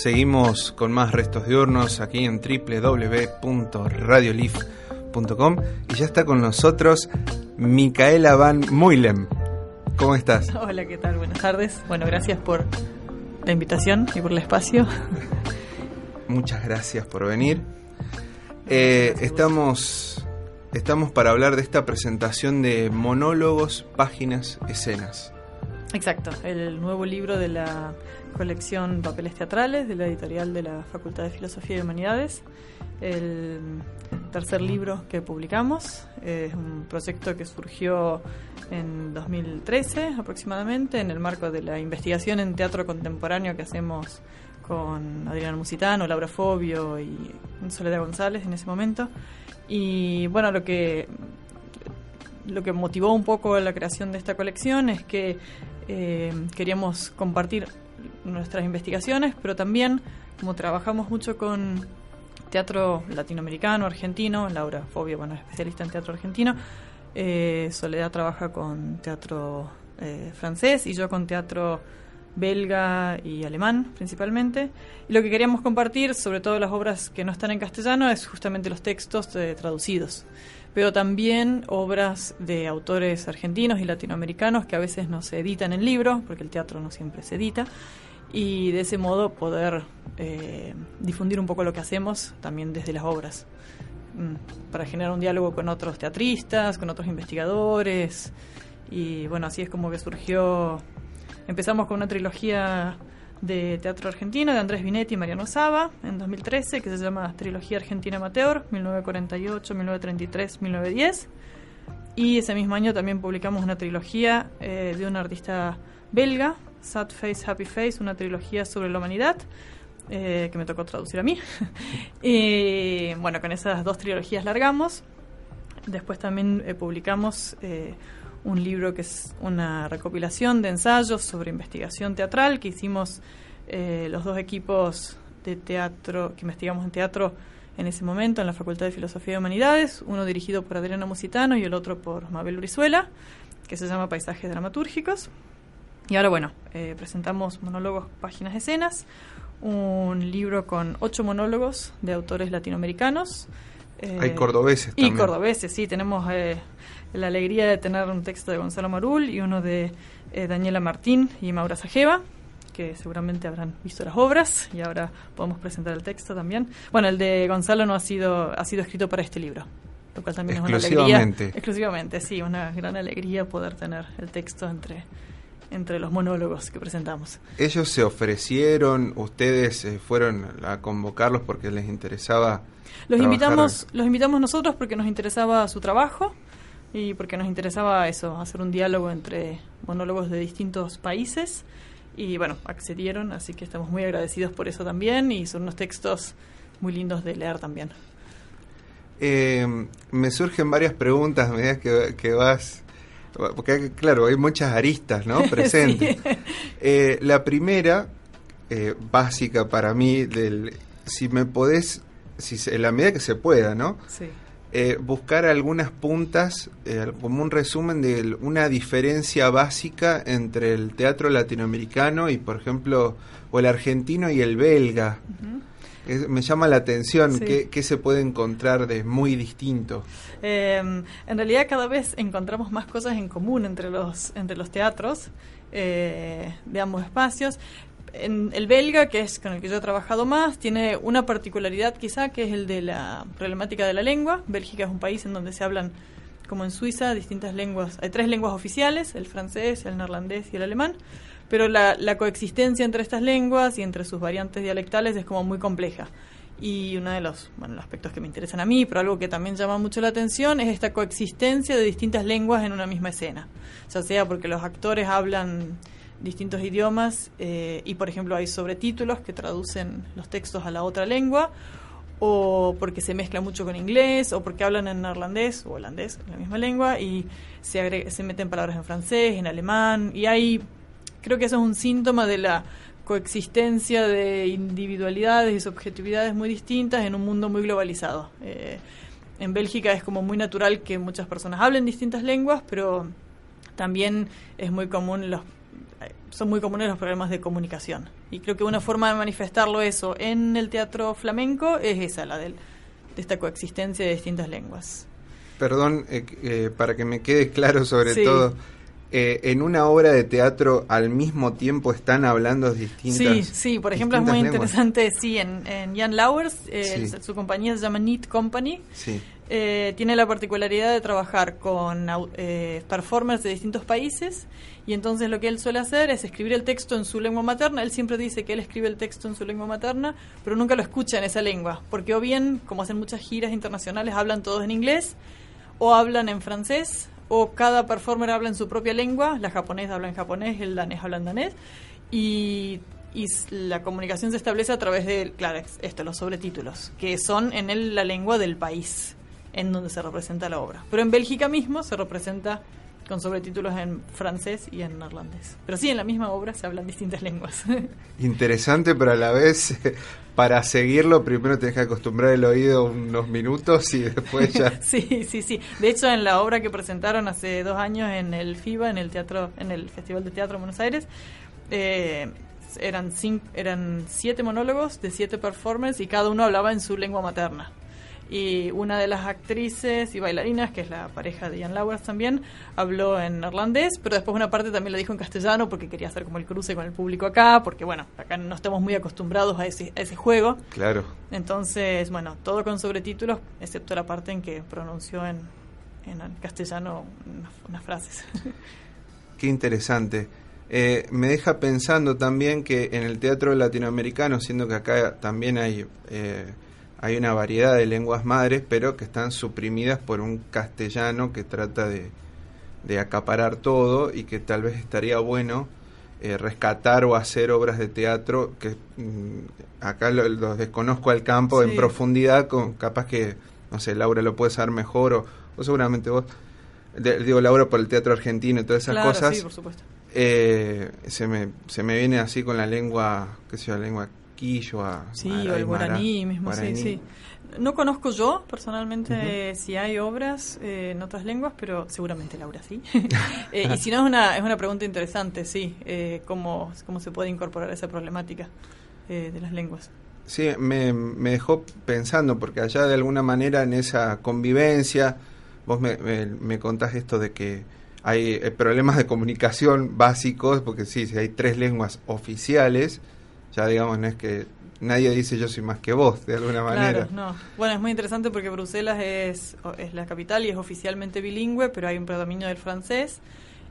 Seguimos con más Restos Diurnos aquí en www.radiolif.com y ya está con nosotros Micaela Van Muylem. ¿Cómo estás? Hola, ¿qué tal? Buenas tardes. Bueno, gracias por la invitación y por el espacio. Muchas gracias por venir. Estamos para hablar de esta presentación de monólogos, páginas, escenas. Exacto, el nuevo libro de la colección Papeles Teatrales de la editorial de la Facultad de Filosofía y Humanidades. El tercer libro que publicamos es un proyecto que surgió en 2013 aproximadamente en el marco de la investigación en teatro contemporáneo que hacemos con Adriana Musitano, Laura Fobio y Soledad González en ese momento. Y bueno, lo que motivó un poco la creación de esta colección es que queríamos compartir nuestras investigaciones, pero también, como trabajamos mucho con teatro latinoamericano, argentino, Laura Fobio, bueno, es especialista en teatro argentino, Soledad trabaja con teatro francés y yo con teatro belga y alemán principalmente. Y lo que queríamos compartir, sobre todo las obras que no están en castellano, es justamente los textos traducidos, pero también obras de autores argentinos y latinoamericanos que a veces no se editan en libro, porque el teatro no siempre se edita, y de ese modo poder difundir un poco lo que hacemos también desde las obras, para generar un diálogo con otros teatristas, con otros investigadores. Y bueno, así es como que surgió. Empezamos con una trilogía de teatro argentino de Andrés Binetti y Mariano Saba en 2013, que se llama Trilogía Argentina Amateur, 1948, 1933, 1910. Y ese mismo año también publicamos una trilogía de un artista belga, Sad Face, Happy Face, una trilogía sobre la humanidad, que me tocó traducir a mí. Y bueno, con esas dos trilogías largamos. Después también publicamos un libro que es una recopilación de ensayos sobre investigación teatral que hicimos los dos equipos de teatro que investigamos en teatro en ese momento en la Facultad de Filosofía y Humanidades, uno dirigido por Adriana Musitano y el otro por Mabel Brizuela, que se llama Paisajes Dramatúrgicos. Y ahora, bueno, presentamos monólogos, páginas, escenas, un libro con 8 monólogos de autores latinoamericanos. Hay cordobeses también. Y cordobeses, sí, tenemos la alegría de tener un texto de Gonzalo Marul y uno de Daniela Martín y Maura Sajeva, que seguramente habrán visto las obras y ahora podemos presentar el texto también. Bueno, el de Gonzalo no ha sido escrito para este libro, lo cual también es una alegría. Exclusivamente, sí, una gran alegría poder tener el texto entre los monólogos que presentamos. ¿Ellos se ofrecieron, ustedes fueron a convocarlos porque les interesaba? Los invitamos nosotros porque nos interesaba su trabajo y porque nos interesaba eso, hacer un diálogo entre monólogos de distintos países. Y bueno, accedieron, así que estamos muy agradecidos por eso también, y son unos textos muy lindos de leer también. Me surgen varias preguntas a medida que vas, porque claro, hay muchas aristas, ¿no?, presentes. Sí. La primera, básica para mí, si me podés, en la medida que se pueda, ¿no?, sí, buscar algunas puntas, como un resumen de una diferencia básica entre el teatro latinoamericano y, por ejemplo, o el argentino y el belga. Uh-huh. Me llama la atención, sí. ¿Qué se puede encontrar de muy distinto? En realidad cada vez encontramos más cosas en común entre los teatros de ambos espacios. En el belga, que es con el que yo he trabajado más, tiene una particularidad quizá, que es el de la problemática de la lengua. Bélgica es un país en donde se hablan, como en Suiza, distintas lenguas. Hay 3 lenguas oficiales, el francés, el neerlandés y el alemán, pero la coexistencia entre estas lenguas y entre sus variantes dialectales es como muy compleja. Y uno de los aspectos que me interesan a mí, pero algo que también llama mucho la atención, es esta coexistencia de distintas lenguas en una misma escena. Ya sea porque los actores hablan distintos idiomas y, por ejemplo, hay sobretítulos que traducen los textos a la otra lengua, o porque se mezcla mucho con inglés, o porque hablan en neerlandés o holandés, en la misma lengua, y se meten palabras en francés, en alemán, y creo que eso es un síntoma de la coexistencia de individualidades y subjetividades muy distintas en un mundo muy globalizado. En Bélgica es como muy natural que muchas personas hablen distintas lenguas, pero también es muy común son muy comunes los problemas de comunicación. Y creo que una forma de manifestarlo eso en el teatro flamenco es esa, la de esta coexistencia de distintas lenguas. Perdón, para que me quede claro sobre todo, en una obra de teatro al mismo tiempo están hablando distintas Sí, por ejemplo es muy lenguas. Interesante, en Jan Lauwers, su compañía se llama Neat Company, tiene la particularidad de trabajar con performers de distintos países, y entonces lo que él suele hacer es escribir el texto en su lengua materna. Él siempre dice que él escribe el texto en su lengua materna, pero nunca lo escucha en esa lengua, porque o bien, como hacen muchas giras internacionales, hablan todos en inglés, o hablan en francés, o cada performer habla en su propia lengua. La japonesa habla en japonés, el danés habla en danés, y la comunicación se establece a través de, claro, los sobretítulos, que son en la lengua del país en donde se representa la obra. Pero en Bélgica mismo se representa con sobretítulos en francés y en neerlandés. Pero sí, en la misma obra se hablan distintas lenguas. Interesante, pero a la vez, para seguirlo, primero tenés que acostumbrar el oído unos minutos y después ya... Sí. De hecho, en la obra que presentaron hace 2 años en el FIBA, en el Festival de Teatro de Buenos Aires, eran 7 monólogos de 7 performers y cada uno hablaba en su lengua materna. Y una de las actrices y bailarinas, que es la pareja de Jan Lauwers también, habló en neerlandés, pero después una parte también la dijo en castellano porque quería hacer como el cruce con el público acá, porque bueno, acá no estamos muy acostumbrados a ese juego. Claro. Entonces, bueno, todo con sobretítulos, excepto la parte en que pronunció en castellano unas frases. Qué interesante. Me deja pensando también que en el teatro latinoamericano, siendo que acá también hay una variedad de lenguas madres, pero que están suprimidas por un castellano que trata de acaparar todo, y que tal vez estaría bueno rescatar o hacer obras de teatro que acá los desconozco al campo en profundidad, capaz que, no sé, Laura lo puede saber mejor, o seguramente vos, digo Laura, por el teatro argentino y todas esas cosas. Sí, por supuesto. Se me viene así con la lengua, qué sé yo, la lengua quilloa, o el guaraní mismo, sí. No conozco yo personalmente si hay obras en otras lenguas, pero seguramente Laura sí. Y si no, es una pregunta interesante, sí, cómo se puede incorporar esa problemática de las lenguas. Sí, me dejó pensando, porque allá de alguna manera en esa convivencia, vos me contás esto de que hay problemas de comunicación básicos, porque sí, si hay 3 lenguas oficiales, ya digamos, no es que nadie dice yo soy más que vos, de alguna manera. Claro, no. Bueno, es muy interesante porque Bruselas es la capital y es oficialmente bilingüe, pero hay un predominio del francés,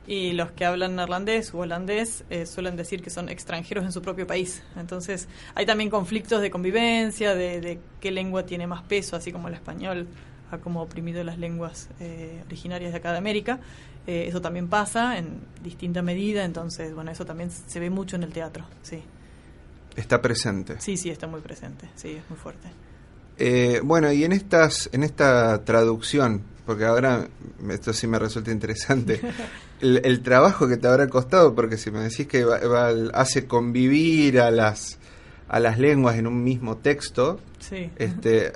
y los que hablan neerlandés u holandés suelen decir que son extranjeros en su propio país. Entonces hay también conflictos de convivencia, de qué lengua tiene más peso, así como el español ha como oprimido las lenguas originarias de acá de América. Eso también pasa en distinta medida, entonces, bueno, eso también se ve mucho en el teatro, sí. Está presente. Sí, está muy presente, sí, es muy fuerte. Bueno, y en esta traducción, porque ahora esto sí me resulta interesante, el trabajo que te habrá costado, porque si me decís que hace convivir a las lenguas en un mismo texto, sí.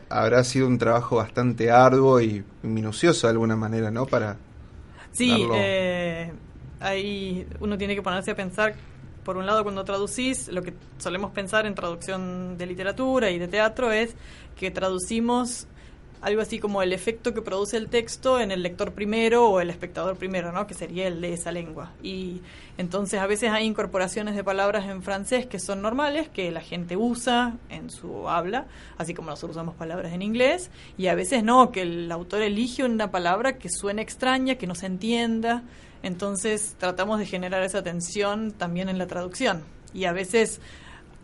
Habrá sido un trabajo bastante arduo y minucioso de alguna manera, ¿no? Para ahí uno tiene que ponerse a pensar. Por un lado, cuando traducís, lo que solemos pensar en traducción de literatura y de teatro es que traducimos algo así como el efecto que produce el texto en el lector primero o el espectador primero, ¿no? Que sería el de esa lengua. Y entonces a veces hay incorporaciones de palabras en francés que son normales, que la gente usa en su habla, así como nosotros usamos palabras en inglés, y a veces no, que el autor elige una palabra que suene extraña, que no se entienda. Entonces tratamos de generar esa tensión también en la traducción. Y a veces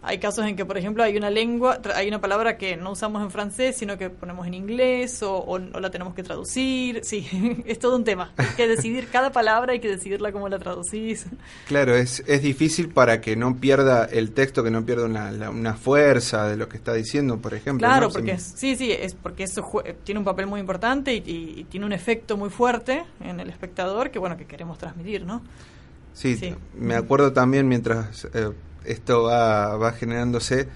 hay casos en que, por ejemplo, hay una palabra que no usamos en francés, sino que ponemos en inglés o la tenemos que traducir. Sí, es todo un tema. Hay que decidir cada palabra, hay que decidirla cómo la traducís. Claro, es difícil para que no pierda el texto, que no pierda una fuerza de lo que está diciendo, por ejemplo. Claro, ¿no? porque es porque eso tiene un papel muy importante y tiene un efecto muy fuerte en el espectador que queremos transmitir, ¿no? Sí. Me acuerdo también mientras esto va generándose,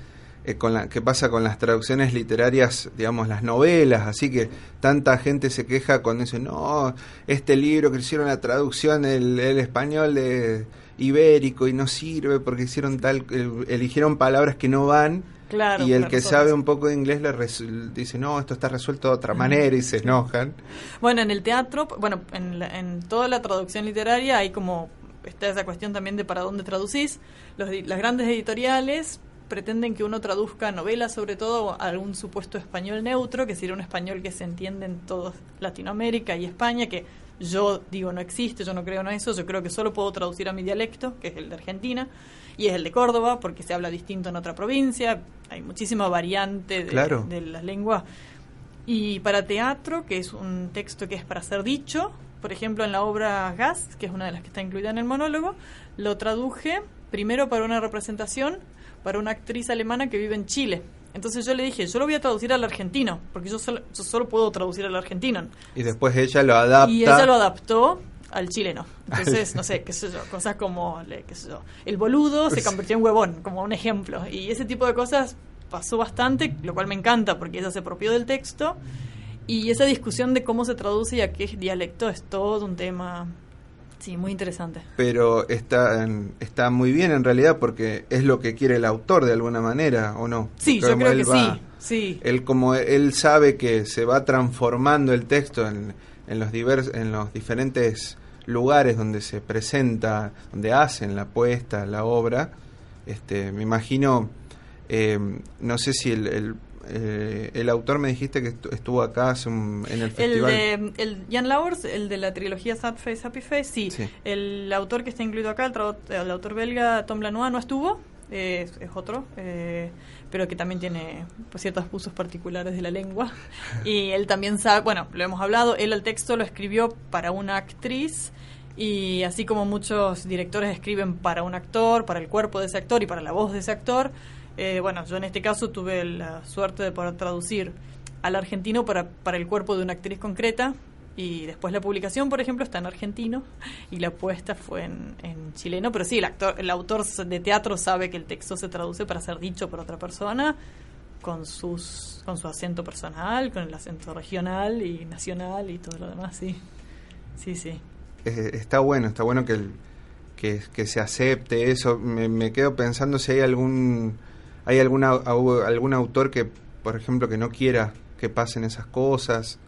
qué pasa con las traducciones literarias, digamos, las novelas, así que tanta gente se queja cuando dicen, no, este libro que hicieron la traducción el español ibérico y no sirve porque hicieron eligieron palabras que no van. Claro, y el que sabe un poco de inglés dice, no, esto está resuelto de otra manera y se enojan. Bueno, en el teatro, en toda la traducción literaria hay como, está esa cuestión también de para dónde traducís. Las grandes editoriales pretenden que uno traduzca novelas, sobre todo a algún supuesto español neutro, que sería un español que se entiende en toda Latinoamérica y España, que yo digo no existe, yo no creo en eso, yo creo que solo puedo traducir a mi dialecto, que es el de Argentina, y es el de Córdoba, porque se habla distinto en otra provincia, hay muchísima variante de las lenguas. Y para teatro, que es un texto que es para ser dicho, por ejemplo en la obra Gast, que es una de las que está incluida en el monólogo, lo traduje primero para una representación para una actriz alemana que vive en Chile. Entonces yo le dije, yo lo voy a traducir al argentino, porque yo solo puedo traducir al argentino. Y después ella lo adapta. Y ella lo adaptó al chileno. Entonces, no sé, qué sé yo, cosas como, qué sé yo, el boludo se convirtió en huevón, como un ejemplo. Y ese tipo de cosas pasó bastante, lo cual me encanta, porque ella se apropió del texto. Y esa discusión de cómo se traduce y a qué dialecto es todo un tema, sí, muy interesante. Pero está muy bien en realidad, porque es lo que quiere el autor de alguna manera, ¿o no? Sí, porque yo creo que sí. Él sabe que se va transformando el texto en los diferentes lugares donde se presenta, donde hacen la puesta, la obra. Me imagino, no sé si el autor me dijiste que estuvo acá en el festival. El Jan Lauwers, el de la trilogía Sad Face, Happy Face, sí. El autor que está incluido acá, el autor belga Tom Lanois, no estuvo, es otro, pero que también tiene ciertos usos particulares de la lengua. Y él también sabe, bueno, lo hemos hablado, él el texto lo escribió para una actriz, y así como muchos directores escriben para un actor, para el cuerpo de ese actor y para la voz de ese actor, yo en este caso tuve la suerte de poder traducir al argentino para el cuerpo de una actriz concreta, y después la publicación, por ejemplo, está en argentino y la puesta fue en chileno, pero sí, el autor de teatro sabe que el texto se traduce para ser dicho por otra persona con su acento personal, con el acento regional y nacional y todo lo demás, sí. Está bueno que se acepte eso. Me quedo pensando si hay algún autor que, por ejemplo, que no quiera que pasen esas cosas,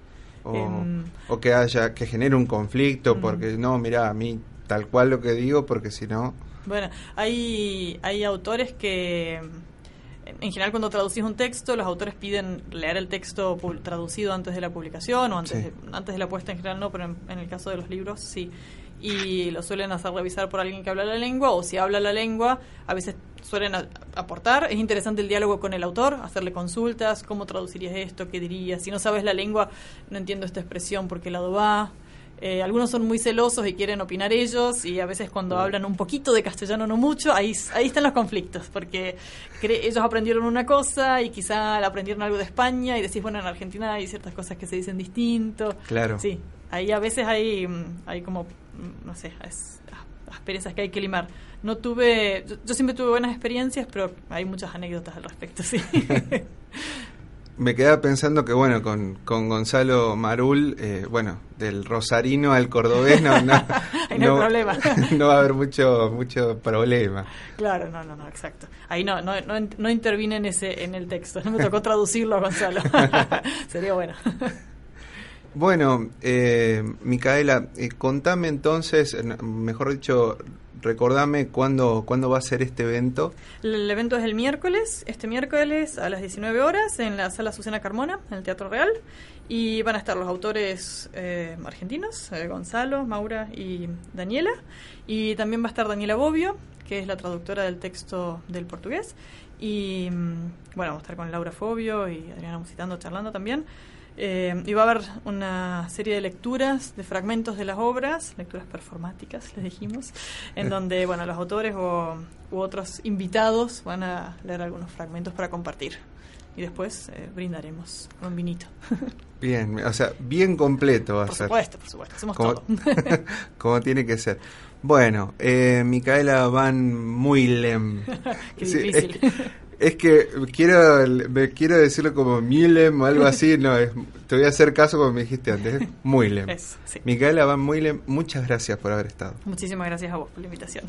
o que genere un conflicto, porque no, mira, a mí tal cual lo que digo, porque si no... Bueno, hay autores que, en general, cuando traducís un texto, los autores piden leer el texto traducido antes de la publicación, o antes de la puesta en general no, pero en el caso de los libros sí. Y lo suelen hacer revisar por alguien que habla la lengua, o si habla la lengua, a veces suelen aportar. Es interesante el diálogo con el autor, hacerle consultas, cómo traducirías esto, qué dirías. Si no sabes la lengua, no entiendo esta expresión, ¿por qué lado va? Algunos son muy celosos y quieren opinar ellos, y a veces cuando hablan un poquito de castellano, no mucho, ahí están los conflictos, porque ellos aprendieron una cosa y quizá aprendieron algo de España, y decís, bueno, en Argentina hay ciertas cosas que se dicen distinto. Claro. Sí, ahí a veces hay como, no sé, asperezas que hay que limar. Yo siempre tuve buenas experiencias, pero hay muchas anécdotas al respecto, sí. Me quedaba pensando que, bueno, con Gonzalo Marul, del rosarino al cordobés, no hay problema. No va a haber mucho problema. Claro, no, exacto. Ahí no intervine en el texto, no me tocó traducirlo a Gonzalo. Sería bueno. Bueno, Micaela, contame entonces, mejor dicho, recordame cuándo va a ser este evento. El evento es este miércoles a las 19 horas en la Sala Susana Carmona, en el Teatro Real, y van a estar los autores argentinos, Gonzalo, Maura y Daniela, y también va a estar Daniela Bobbio, que es la traductora del texto del portugués, y vamos a estar con Laura Fobio y Adriana Musitando charlando también. Y va a haber una serie de lecturas de fragmentos de las obras, lecturas performáticas, les dijimos, en donde los autores u otros invitados van a leer algunos fragmentos para compartir, y después brindaremos con un vinito. Bien, o sea, bien completo va a ser. Por supuesto, hacemos todo. Como tiene que ser. Bueno, Micaela Van Muylem. Qué difícil. Es que quiero decirlo como Mühlem o algo así, no, te voy a hacer caso como me dijiste antes, es Mühlem. Eso, sí. Micaela Van Mühlem, muchas gracias por haber estado. Muchísimas gracias a vos por la invitación.